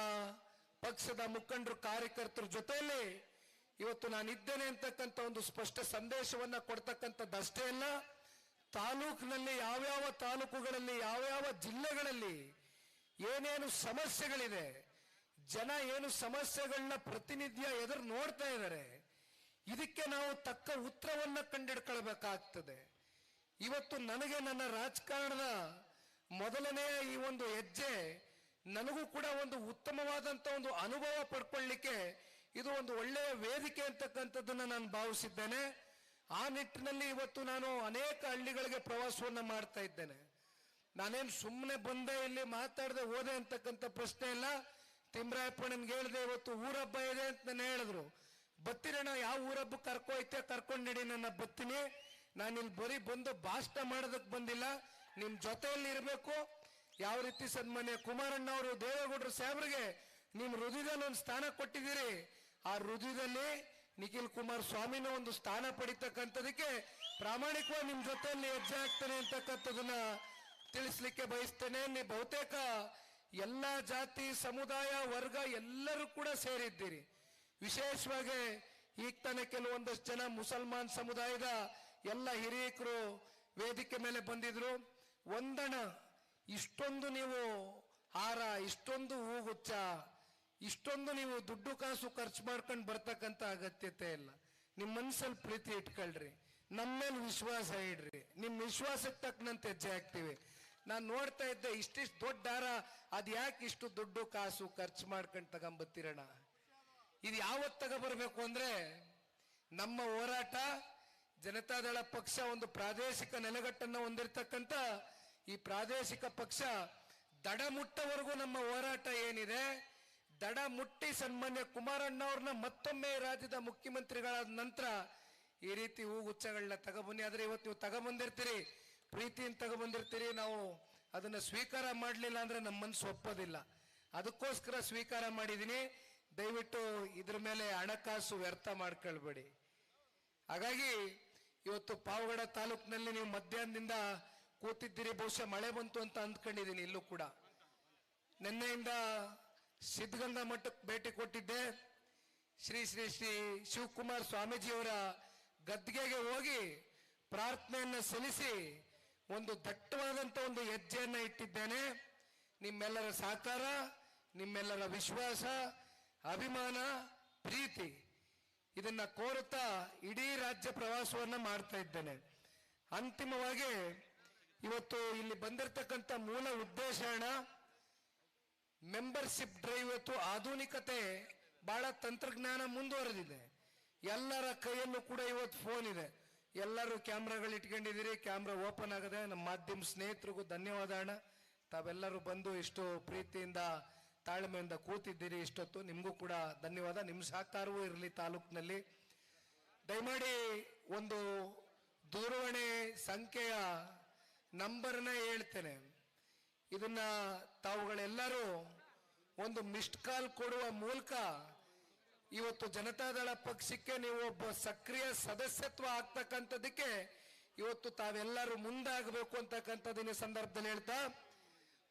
ಪಕ್ಷದ ಮುಖಂಡರು ಕಾರ್ಯಕರ್ತರ ಜೊತೆಯಲ್ಲಿ ಇವತ್ತು ನಾನು ಇದ್ದೇನೆ ಅಂತಕ್ಕಂಥ ಒಂದು ಸ್ಪಷ್ಟ ಸಂದೇಶವನ್ನ ಕೊಡ್ತಕ್ಕಂಥದ್ದಷ್ಟೇ ಅಲ್ಲ, ತಾಲೂಕಿನಲ್ಲಿ ಯಾವ್ಯಾವ ತಾಲೂಕುಗಳಲ್ಲಿ ಯಾವ್ಯಾವ ಜಿಲ್ಲೆಗಳಲ್ಲಿ ಏನೇನು ಸಮಸ್ಯೆಗಳಿದೆ, ಜನ ಏನು ಸಮಸ್ಯೆಗಳನ್ನ ಪ್ರತಿನಿತ್ಯ ಎದುರು ನೋಡ್ತಾ ಇದ್ದಾರೆ, ಇದಕ್ಕೆ ನಾವು ತಕ್ಕ ಉತ್ತರವನ್ನ ಕಂಡಿಡ್ಕೊಳ್ಬೇಕಾಗ್ತದೆ. ಇವತ್ತು ನನಗೆ ನನ್ನ ರಾಜಕಾರಣದ ಮೊದಲನೆಯ ಈ ಒಂದು ಹೆಜ್ಜೆ ನನಗೂ ಕೂಡ ಒಂದು ಉತ್ತಮವಾದಂತ ಒಂದು ಅನುಭವ ಪಡ್ಕೊಳ್ಳಿಕ್ಕೆ ಇದು ಒಂದು ಒಳ್ಳೆಯ ವೇದಿಕೆ ಅಂತಕ್ಕಂಥದ್ದನ್ನ ನಾನು ಭಾವಿಸಿದ್ದೇನೆ. ಆ ನಿಟ್ಟಿನಲ್ಲಿ ಇವತ್ತು ನಾನು ಅನೇಕ ಹಳ್ಳಿಗಳಿಗೆ ಪ್ರವಾಸವನ್ನ ಮಾಡ್ತಾ ಇದ್ದೇನೆ. ನಾನೇನು ಸುಮ್ಮನೆ ಬಂದೆ ಇಲ್ಲಿ ಮಾತಾಡದೆ ಹೋದೆ ಅಂತಕ್ಕಂಥ ಪ್ರಶ್ನೆ ಇಲ್ಲ. ತಿಮ್ರಾಯಪ್ಪನಿಗೆ ಹೇಳಿದೆ ಇವತ್ತು ಊರಬ್ಬ ಇದೆ ಅಂತ ನಾನು ಹೇಳಿದ್ರು. ಬತ್ತಿರಣ ಯಾವ ಊರಬ್ಬ ಕರ್ಕೊಯ್ತೆ ಕರ್ಕೊಂಡು ನಡಿ, ನನ್ನ ಬತ್ತೀನಿ. ನಾನು ಇಲ್ಲಿ ಬರೀ ಬಂದು ಭಾಷಣ ಮಾಡೋದಕ್ಕೆ ಬಂದಿಲ್ಲ, ನಿಮ್ ಜೊತೆಯಲ್ಲಿ ಇರಬೇಕು. ಯಾವ ರೀತಿ ಸನ್ಮಾನ್ಯ ಕುಮಾರಣ್ಣ ಅವರು ದೇವೇಗೌಡರು ಸಾಹೇಬ್ರಿಗೆ ನಿಮ್ ಹೃದಯದಲ್ಲಿ ಒಂದು ಸ್ಥಾನ ಕೊಟ್ಟಿದ್ದೀರಿ, ಆ ಹೃದಯದಲ್ಲಿ ನಿಖಿಲ್ ಕುಮಾರ್ ಸ್ವಾಮಿನ ಒಂದು ಸ್ಥಾನ ಪಡಿತಕ್ಕಂಥದಕ್ಕೆ ಪ್ರಾಮಾಣಿಕವಾಗಿ ನಿಮ್ ಜೊತೆಯಲ್ಲಿ ಹೆಜ್ಜೆ ಆಗ್ತೇನೆ ಅಂತಕ್ಕಂಥದನ್ನ ತಿಳಿಸ್ಲಿಕ್ಕೆ ಬಯಸ್ತೇನೆ. ನೀವು ಬಹುತೇಕ ಎಲ್ಲ ಜಾತಿ ಸಮುದಾಯ ವರ್ಗ ಎಲ್ಲರೂ ಕೂಡ ಸೇರಿದ್ದೀರಿ. ವಿಶೇಷವಾಗಿ ಈಗ ತಾನೇ ಕೆಲವೊಂದಷ್ಟು ಜನ ಮುಸಲ್ಮಾನ್ ಸಮುದಾಯದ ಎಲ್ಲ ಹಿರಿಯಕರು ವೇದಿಕೆ ಮೇಲೆ ಬಂದಿದ್ರು. ಒಂದಣ ಇಷ್ಟೊಂದು ನೀವು ಹಾರ, ಇಷ್ಟೊಂದು ಹೂಗುಚ್ಚ, ಇಷ್ಟೊಂದು ನೀವು ದುಡ್ಡು ಕಾಸು ಖರ್ಚು ಮಾಡ್ಕೊಂಡು ಬರ್ತಕ್ಕಂಥ ಅಗತ್ಯತೆ ಇಲ್ಲ. ನಿಮ್ಮ ಮನಸ್ಸಲ್ಲಿ ಪ್ರೀತಿ ಇಟ್ಕೊಳ್ರಿ, ನಮ್ಮ ಮೇಲೆ ವಿಶ್ವಾಸ ಇಡ್ರಿ, ನಿಮ್ಮ ವಿಶ್ವಾಸಕ್ಕೆ ತಕ್ಕನಂತೆ ಹೆಜ್ಜೆ ಹಾಕ್ತಿವಿ. ನಾನು ನೋಡ್ತಾ ಇದ್ದೆ ಇಷ್ಟಿಷ್ಟು ದೊಡ್ಡ ಹಾರ, ಅದ್ ಯಾಕೆ ಇಷ್ಟು ದುಡ್ಡು ಕಾಸು ಖರ್ಚು ಮಾಡ್ಕೊಂಡು ತಗೊಂಬತ್ತೀರಣ? ಇದು ಯಾವತ್ತು ತಗೋಬರ್ಬೇಕು ಅಂದ್ರೆ ನಮ್ಮ ಹೋರಾಟ ಜನತಾದಳ ಪಕ್ಷ ಒಂದು ಪ್ರಾದೇಶಿಕ ನೆಲೆಗಟ್ಟನ್ನು ಹೊಂದಿರತಕ್ಕಂಥ ಈ ಪ್ರಾದೇಶಿಕ ಪಕ್ಷ ದಡ ಮುಟ್ಟವರೆಗೂ ನಮ್ಮ ಹೋರಾಟ ಏನಿದೆ, ದಡ ಮುಟ್ಟಿ ಸನ್ಮಾನ್ಯ ಕುಮಾರಣ್ಣ ಅವ್ರನ್ನ ಮತ್ತೊಮ್ಮೆ ರಾಜ್ಯದ ಮುಖ್ಯಮಂತ್ರಿಗಳಾದ ನಂತರ ಈ ರೀತಿ ಹೂಗುಚ್ಛಗಳನ್ನ ತಗೊಬನ್ನಿ. ಆದ್ರೆ ಇವತ್ತು ನೀವು ತಗೊಬಂದಿರ್ತೀರಿ, ಪ್ರೀತಿಯಿಂದ ತಗೊಬಂದಿರ್ತೀರಿ, ನಾವು ಅದನ್ನ ಸ್ವೀಕಾರ ಮಾಡಲಿಲ್ಲ ಅಂದ್ರೆ ನಮ್ಮ ಮನಸ್ಸು ಒಪ್ಪೋದಿಲ್ಲ. ಅದಕ್ಕೋಸ್ಕರ ಸ್ವೀಕಾರ ಮಾಡಿದ್ದೀನಿ. ದಯವಿಟ್ಟು ಇದ್ರ ಮೇಲೆ ಹಣಕಾಸು ವ್ಯರ್ಥ ಮಾಡ್ಕೊಳ್ಬೇಡಿ. ಹಾಗಾಗಿ ಇವತ್ತು ಪಾವಗಡ ತಾಲೂಕಿನಲ್ಲಿ ನೀವು ಮಧ್ಯಾಹ್ನದಿಂದ ಕೂತಿದ್ದೀರಿ, ಬಹುಶಃ ಮಳೆ ಬಂತು ಅಂತ ಅಂದ್ಕೊಂಡಿದ್ದೀನಿ. ಇಲ್ಲೂ ಕೂಡ ನಿನ್ನೆಯಿಂದ ಸಿದ್ಧಗಂಗಾ ಮಠಕ್ಕೆ ಭೇಟಿ ಕೊಟ್ಟಿದ್ದೆ. ಶ್ರೀ ಶ್ರೀ ಶ್ರೀ ಶಿವಕುಮಾರ್ ಸ್ವಾಮೀಜಿಯವರ ಗದ್ಗೆಗೆ ಹೋಗಿ ಪ್ರಾರ್ಥನೆಯನ್ನ ಸಲ್ಲಿಸಿ ಒಂದು ದಟ್ಟವಾದಂತ ಒಂದು ಹೆಜ್ಜೆಯನ್ನ ಇಟ್ಟಿದ್ದೇನೆ. ನಿಮ್ಮೆಲ್ಲರ ಸಹಕಾರ, ನಿಮ್ಮೆಲ್ಲರ ವಿಶ್ವಾಸ, ಅಭಿಮಾನ, ಪ್ರೀತಿ ಇದನ್ನ ಕೋರುತ್ತಾ ಇಡೀ ರಾಜ್ಯ ಪ್ರವಾಸವನ್ನ ಮಾಡ್ತಾ ಇದ್ದೇನೆ. ಅಂತಿಮವಾಗಿ ಇವತ್ತು ಇಲ್ಲಿ ಬಂದಿರತಕ್ಕಂಥ ಮೂಲ ಉದ್ದೇಶ ಮೆಂಬರ್ಶಿಪ್ ಡ್ರೈವ್. ಇವತ್ತು ಆಧುನಿಕತೆ ಬಹಳ ತಂತ್ರಜ್ಞಾನ ಮುಂದುವರೆದಿದೆ. ಎಲ್ಲರ ಕೈಯಲ್ಲೂ ಕೂಡ ಇವತ್ತು ಫೋನ್ ಇದೆ, ಎಲ್ಲರೂ ಕ್ಯಾಮ್ರಾಗಳು ಇಟ್ಕೊಂಡಿದ್ದೀರಿ, ಕ್ಯಾಮ್ರಾ ಓಪನ್ ಆಗದೆ. ನಮ್ಮ ಮಾಧ್ಯಮ ಸ್ನೇಹಿತರಿಗೂ ಧನ್ಯವಾದ ಅಣ್ಣ, ತಾವೆಲ್ಲರೂ ಬಂದು ಇಷ್ಟು ಪ್ರೀತಿಯಿಂದ ತಾಳ್ಮೆಯಿಂದ ಕೂತಿದ್ದೀರಿ ಇಷ್ಟೊತ್ತು, ನಿಮಗೂ ಕೂಡ ಧನ್ಯವಾದ. ನಿಮ್ಮ ಸಹಕಾರವೂ ಇರಲಿ ತಾಲೂಕಿನಲ್ಲಿ. ದಯಮಾಡಿ ಒಂದು ದೂರವಾಣಿ ಸಂಖ್ಯೆಯ ನಂಬರ್ನ ಹೇಳ್ತೇನೆ, ಇದನ್ನ ತಾವುಗಳೆಲ್ಲರೂ ಒಂದು ಮಿಸ್ಡ್ ಕಾಲ್ ಕೊಡುವ ಮೂಲಕ ಇವತ್ತು ಜನತಾದಳ ಪಕ್ಷಕ್ಕೆ ನೀವು ಒಬ್ಬ ಸಕ್ರಿಯ ಸದಸ್ಯತ್ವ ಆಗ್ತಕ್ಕಂಥದಕ್ಕೆ ಇವತ್ತು ತಾವೆಲ್ಲರೂ ಮುಂದಾಗಬೇಕು ಅಂತಕ್ಕಂಥದ್ದನ್ನ ಸಂದರ್ಭದಲ್ಲಿ ಹೇಳ್ತಾ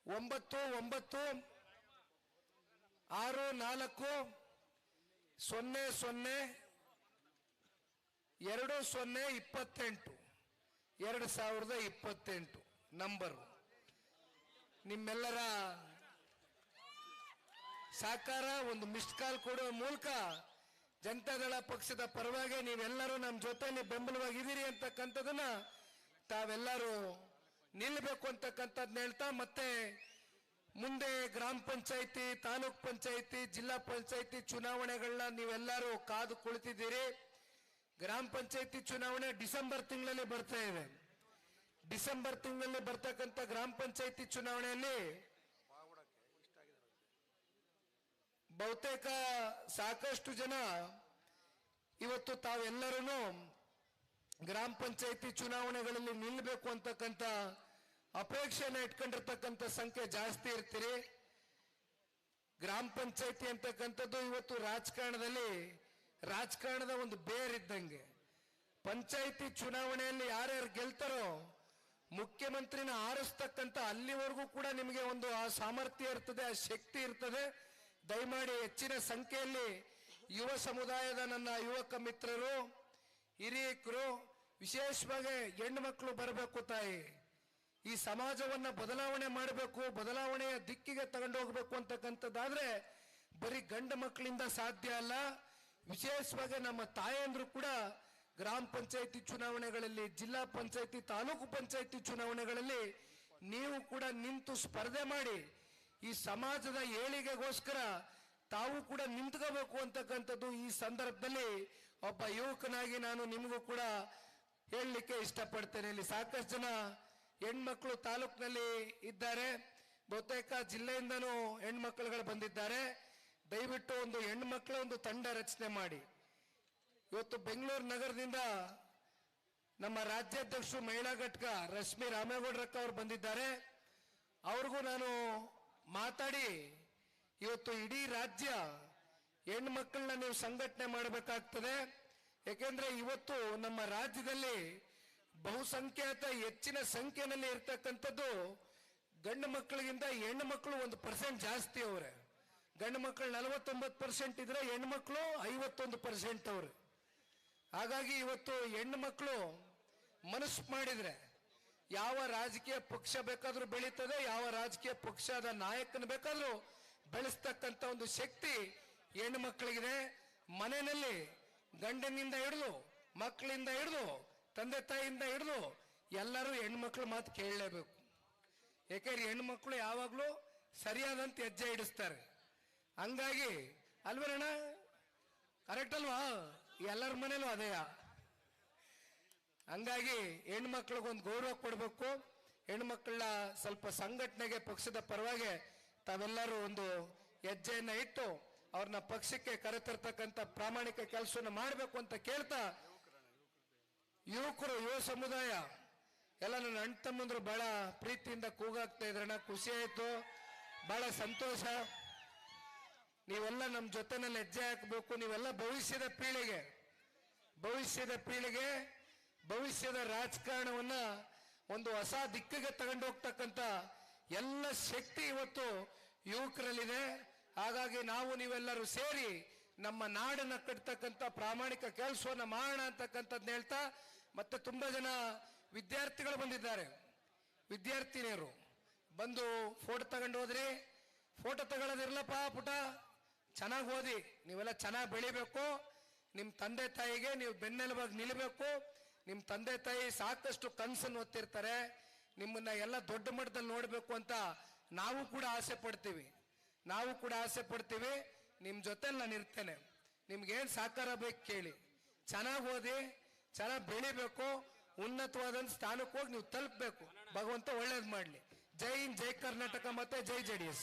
9964202028 ನಂಬರ್. ನಿಮ್ಮೆಲ್ಲರ ಸಹಕಾರ ಒಂದು ಮಿಸ್ಡ್ ಕಾಲ್ ಕೊಡುವ ಮೂಲಕ ಜನತಾದಳ ಪಕ್ಷದ ಪರವಾಗಿ ನೀವೆಲ್ಲರೂ ನಮ್ಮ ಜೊತೆಯಲ್ಲಿ ಬೆಂಬಲವಾಗಿದ್ದೀರಿ ಅಂತಕ್ಕಂಥದನ್ನ ತಾವೆಲ್ಲರೂ ನಿಲ್ಲಬೇಕು ಅಂತಕ್ಕಂಥದ್ನ ಹೇಳ್ತಾ, ಮತ್ತೆ ಮುಂದೆ ಗ್ರಾಮ ಪಂಚಾಯಿತಿ, ತಾಲೂಕ್ ಪಂಚಾಯಿತಿ, ಜಿಲ್ಲಾ ಪಂಚಾಯಿತಿ ಚುನಾವಣೆಗಳನ್ನ ನೀವೆಲ್ಲರೂ ಕಾದು ಕುಳಿತಿದ್ದೀರಿ. ಗ್ರಾಮ ಪಂಚಾಯಿತಿ ಚುನಾವಣೆ ಡಿಸೆಂಬರ್ ತಿಂಗಳಲ್ಲಿ ಬರ್ತಾ ಇದೆ. ಡಿಸೆಂಬರ್ ತಿಂಗಳಲ್ಲಿ ಬರ್ತಕ್ಕಂಥ ಗ್ರಾಮ ಪಂಚಾಯಿತಿ ಚುನಾವಣೆಯಲ್ಲಿ ಬಹುತೇಕ ಸಾಕಷ್ಟು ಜನ ಇವತ್ತು ತಾವೆಲ್ಲರೂ ಗ್ರಾಮ ಪಂಚಾಯಿತಿ ಚುನಾವಣೆಗಳಲ್ಲಿ ನಿಲ್ಲಬೇಕು ಅಂತಕ್ಕಂಥ ಅಪೇಕ್ಷೆಯನ್ನ ಇಟ್ಕೊಂಡಿರ್ತಕ್ಕಂಥ ಸಂಖ್ಯೆ ಜಾಸ್ತಿ ಇರ್ತೀರಿ. ಗ್ರಾಮ ಪಂಚಾಯಿತಿ ಅಂತಕ್ಕಂಥದ್ದು ಇವತ್ತು ರಾಜಕಾರಣದ ಒಂದು ಬೇರಿದ್ದಂಗೆ. ಪಂಚಾಯಿತಿ ಚುನಾವಣೆಯಲ್ಲಿ ಯಾರ್ಯಾರು ಗೆಲ್ತಾರೋ ಮುಖ್ಯಮಂತ್ರಿನ ಆರಿಸ್ತಕ್ಕಂಥ ಅಲ್ಲಿವರೆಗೂ ಕೂಡ ನಿಮಗೆ ಒಂದು ಆ ಸಾಮರ್ಥ್ಯ ಇರ್ತದೆ, ಆ ಶಕ್ತಿ ಇರ್ತದೆ. ದಯಮಾಡಿ ಹೆಚ್ಚಿನ ಸಂಖ್ಯೆಯಲ್ಲಿ ಯುವ ಸಮುದಾಯದ ನನ್ನ ಯುವಕ ಮಿತ್ರರು, ಹಿರಿಯಕರು, ವಿಶೇಷವಾಗಿ ಹೆಣ್ಣು ಮಕ್ಕಳು ಬರಬೇಕು. ತಾಯಿ, ಈ ಸಮಾಜವನ್ನ ಬದಲಾವಣೆ ಮಾಡಬೇಕು, ಬದಲಾವಣೆಯ ದಿಕ್ಕಿಗೆ ತಗೊಂಡು ಹೋಗ್ಬೇಕು ಅಂತಕ್ಕಂಥದ್ದಾದ್ರೆ ಬರೀ ಗಂಡು ಮಕ್ಕಳಿಂದ ಸಾಧ್ಯ ಅಲ್ಲ. ವಿಶೇಷವಾಗಿ ನಮ್ಮ ತಾಯಂದ್ರು ಕೂಡ ಗ್ರಾಮ ಪಂಚಾಯತಿ ಚುನಾವಣೆಗಳಲ್ಲಿ, ಜಿಲ್ಲಾ ಪಂಚಾಯತಿ, ತಾಲೂಕು ಪಂಚಾಯತಿ ಚುನಾವಣೆಗಳಲ್ಲಿ ನೀವು ಕೂಡ ನಿಂತು ಸ್ಪರ್ಧೆ ಮಾಡಿ ಈ ಸಮಾಜದ ಏಳಿಗೆಗೋಸ್ಕರ ತಾವು ಕೂಡ ನಿಂತ್ಕೋಬೇಕು ಅಂತಕ್ಕಂಥದ್ದು ಈ ಸಂದರ್ಭದಲ್ಲಿ ಒಬ್ಬ ಯುವಕನಾಗಿ ನಾನು ನಿಮಗೂ ಕೂಡ ಹೇಳಲಿಕ್ಕೆ ಇಷ್ಟಪಡ್ತೇನೆ. ಇಲ್ಲಿ ಸಾಕಷ್ಟು ಜನ ಹೆಣ್ಮಕ್ಳು ತಾಲೂಕಿನಲ್ಲಿ ಇದ್ದಾರೆ, ಬಹುತೇಕ ಜಿಲ್ಲೆಯಿಂದನೂ ಹೆಣ್ಮಕ್ಳುಗಳು ಬಂದಿದ್ದಾರೆ. ದಯವಿಟ್ಟು ಒಂದು ಹೆಣ್ಮಕ್ಳ ಒಂದು ತಂಡ ರಚನೆ ಮಾಡಿ. ಇವತ್ತು ಬೆಂಗಳೂರು ನಗರದಿಂದ ನಮ್ಮ ರಾಜ್ಯಾಧ್ಯಕ್ಷರು ಮಹಿಳಾ ಘಟಕ ರಶ್ಮಿ ರಾಮೇಗೌಡರಕ್ಕ ಅವರು ಬಂದಿದ್ದಾರೆ. ಅವ್ರಿಗೂ ನಾನು ಮಾತಾಡಿ ಇವತ್ತು ಇಡೀ ರಾಜ್ಯ ಹೆಣ್ಮಕ್ಳನ್ನ ನೀವು ಸಂಘಟನೆ ಮಾಡಬೇಕಾಗ್ತದೆ. ಯಾಕೆಂದ್ರೆ ಇವತ್ತು ನಮ್ಮ ರಾಜ್ಯದಲ್ಲಿ ಬಹುಸಂಖ್ಯಾತ ಹೆಚ್ಚಿನ ಸಂಖ್ಯೆಯಲ್ಲಿ ಇರ್ತಕ್ಕಂಥದ್ದು ಗಂಡು ಮಕ್ಕಳಿಗಿಂತ ಹೆಣ್ಣು ಮಕ್ಕಳು 1% ಜಾಸ್ತಿ ಅವ್ರೆ. ಗಂಡು ಮಕ್ಕಳು 49% ಇದ್ರೆ ಹೆಣ್ಣು ಮಕ್ಕಳು 51% ಅವ್ರೆ. ಹಾಗಾಗಿ ಇವತ್ತು ಹೆಣ್ಣು ಮಕ್ಕಳು ಮನಸ್ಸು ಮಾಡಿದ್ರೆ ಯಾವ ರಾಜಕೀಯ ಪಕ್ಷ ಬೇಕಾದ್ರೂ ಬೆಳೀತದೆ, ಯಾವ ರಾಜಕೀಯ ಪಕ್ಷದ ನಾಯಕನ ಬೇಕಾದ್ರೂ ಬೆಳೆಸ್ತಕ್ಕಂಥ ಒಂದು ಶಕ್ತಿ ಹೆಣ್ಣು ಮಕ್ಕಳಿಗಿದೆ. ಮನೆಯಲ್ಲಿ ಗಂಡನಿಂದ ಹಿಡಿದು ಮಕ್ಕಳಿಂದ ಹಿಡಿದು ತಂದೆ ತಾಯಿಯಿಂದ ಹಿಡಿದು ಎಲ್ಲರೂ ಹೆಣ್ಮಕ್ಳು ಮಾತು ಕೇಳಲೇಬೇಕು. ಯಾಕೆಂದ್ರೆ ಹೆಣ್ಮಕ್ಳು ಯಾವಾಗಲೂ ಸರಿಯಾದಂತ ಹೆಜ್ಜೆ ಇಡಿಸ್ತಾರೆ. ಹಂಗಾಗಿ ಅಲ್ವೇನಣ್ಣ, ಕರೆಕ್ಟ್ ಅಲ್ವಾ? ಎಲ್ಲರ ಮನೇಲೂ ಅದೇಯ. ಹಂಗಾಗಿ ಹೆಣ್ಮಕ್ಳಿಗೊಂದು ಗೌರವ ಕೊಡಬೇಕು. ಹೆಣ್ಮಕ್ಳನ್ನ ಸ್ವಲ್ಪ ಸಂಘಟನೆಗೆ ಪಕ್ಷದ ಪರವಾಗಿ ತಾವೆಲ್ಲರೂ ಒಂದು ಹೆಜ್ಜೆಯನ್ನ ಇಟ್ಟು ಅವ್ರನ್ನ ಪಕ್ಷಕ್ಕೆ ಕರೆತರ್ತಕ್ಕಂಥ ಪ್ರಾಮಾಣಿಕ ಕೆಲಸವನ್ನು ಮಾಡಬೇಕು ಅಂತ ಕೇಳ್ತಾ, ಯುವಕರು, ಯುವ ಸಮುದಾಯ ಎಲ್ಲ ನನ್ನ ಅಣ್ಣ ತಮ್ಮಂದ್ರು ಬಹಳ ಪ್ರೀತಿಯಿಂದ ಕೂಗಾಗ್ತಾ ಇದ್ರಣ್ಣ, ಖುಷಿ ಆಯ್ತು, ಬಹಳ ಸಂತೋಷ. ನೀವೆಲ್ಲ ನಮ್ಮ ಜೊತೆನಲ್ಲಿ ಹೆಜ್ಜೆ ಹಾಕಬೇಕು. ನೀವೆಲ್ಲ ಭವಿಷ್ಯದ ಪೀಳಿಗೆ ಭವಿಷ್ಯದ ರಾಜಕಾರಣವನ್ನ ಒಂದು ಹೊಸ ದಿಕ್ಕಿಗೆ ತಗೊಂಡು ಹೋಗ್ತಕ್ಕಂಥ ಎಲ್ಲ ಶಕ್ತಿ ಇವತ್ತು ಯುವಕರಲ್ಲಿದೆ. ಹಾಗಾಗಿ ನಾವು ನೀವೆಲ್ಲರೂ ಸೇರಿ ನಮ್ಮ ನಾಡನ್ನ ಕಟ್ತಕ್ಕಂಥ ಪ್ರಾಮಾಣಿಕ ಕೆಲಸವನ್ನ ಮಾಡೋಣ ಅಂತಕ್ಕಂಥದ್ದು ಹೇಳ್ತಾ, ಮತ್ತೆ ತುಂಬಾ ಜನ ವಿದ್ಯಾರ್ಥಿಗಳು ಬಂದಿದ್ದಾರೆ, ವಿದ್ಯಾರ್ಥಿನಿಯರು ಬಂದು ಫೋಟೋ ತಗೊಂಡು ಹೋದ್ರಿ. ಫೋಟೋ ತಗೊಳ್ಳೋದಿರ್ಲಪ್ಪ ಪುಟ, ಚೆನ್ನಾಗಿ ಓದಿ, ನೀವೆಲ್ಲ ಚೆನ್ನಾಗಿ ಬೆಳಿಬೇಕು. ನಿಮ್ಮ ತಂದೆ ತಾಯಿಗೆ ನೀವು ಬೆನ್ನೆಲುಬಾಗಿ ನಿಲ್ಲಬೇಕು. ನಿಮ್ಮ ತಂದೆ ತಾಯಿ ಸಾಕಷ್ಟು ಕನಸನ್ನು ಹೊತ್ತಿರ್ತಾರೆ, ನಿಮ್ಮನ್ನ ಎಲ್ಲ ದೊಡ್ಡ ಮಟ್ಟದಲ್ಲಿ ನೋಡಬೇಕು ಅಂತ ನಾವು ಕೂಡ ಆಸೆ ಪಡ್ತೀವಿ. ನಿಮ್ಮ ಜೊತೆಲಿ ನಾನು ಇರ್ತೇನೆ. ನಿಮ್ಗೇನು ಸಾಕಾರ ಬೇಕು ಕೇಳಿ, ಚೆನ್ನಾಗಿ ಓದಿ, ಚೆನ್ನಾಗಿ ಬೆಳಿಬೇಕು, ಉನ್ನತವಾದಂಥ ಸ್ಥಾನಕ್ಕೆ ಹೋಗಿ ನೀವು ತಲುಪಬೇಕು. ಭಗವಂತ ಒಳ್ಳೇದು ಮಾಡಲಿ. ಜೈ ಹಿಂದ್, ಜೈ ಕರ್ನಾಟಕ, ಮತ್ತೆ ಜೈ JDS.